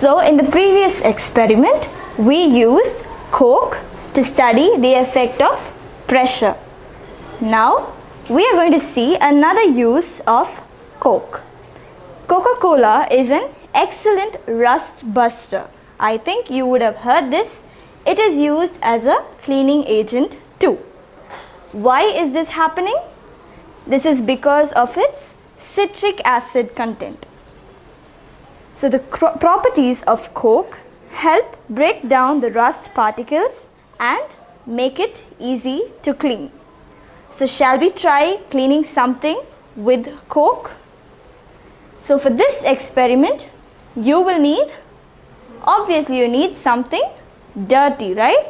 So in the previous experiment, we used Coke to study the effect of pressure. Now we are going to see another use of Coke. Coca-Cola is an excellent rust buster. I think you would have heard this. It is used as a cleaning agent too. Why is this happening? This is because of its citric acid content. So the properties of Coke help break down the rust particles and make it easy to clean. So shall we try cleaning something with Coke? So for this experiment, you will need, obviously you need something dirty, right?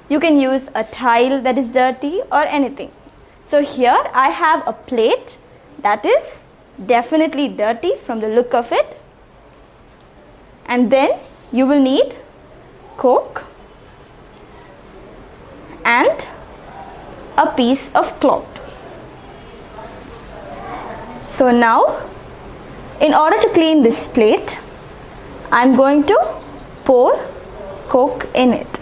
You can use a tile that is dirty or anything. So here I have a plate that is definitely dirty from the look of it. And then you will need Coke and a piece of cloth. So now, in order to clean this plate, I am going to pour Coke in it.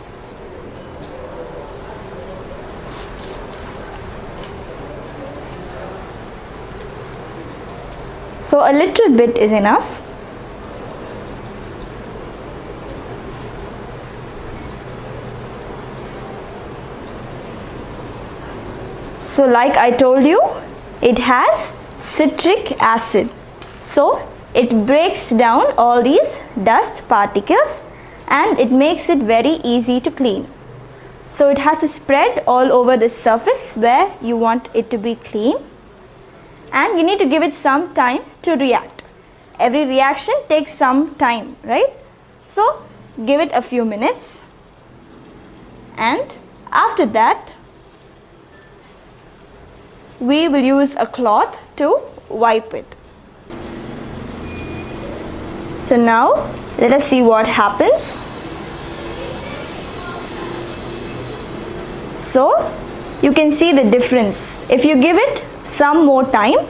So a little bit is enough. So like I told you, it has citric acid. So it breaks down all these dust particles and it makes it very easy to clean. So it has to spread all over the surface where you want it to be clean. And you need to give it some time to react. Every reaction takes some time, right? So give it a few minutes. And after that, we will use a cloth to wipe it. So now let us see what happens. So you can see the difference. If you give it some more time,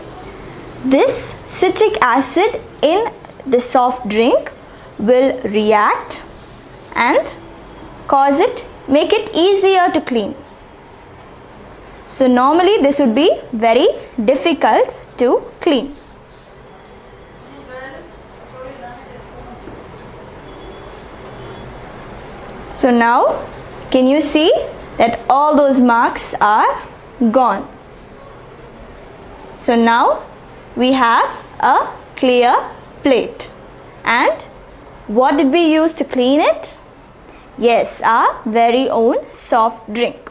this citric acid in the soft drink will react and make it easier to clean. So normally this would be very difficult to clean. So now can you see that all those marks are gone? So now we have a clear plate. And what did we use to clean it? Yes, our very own soft drink.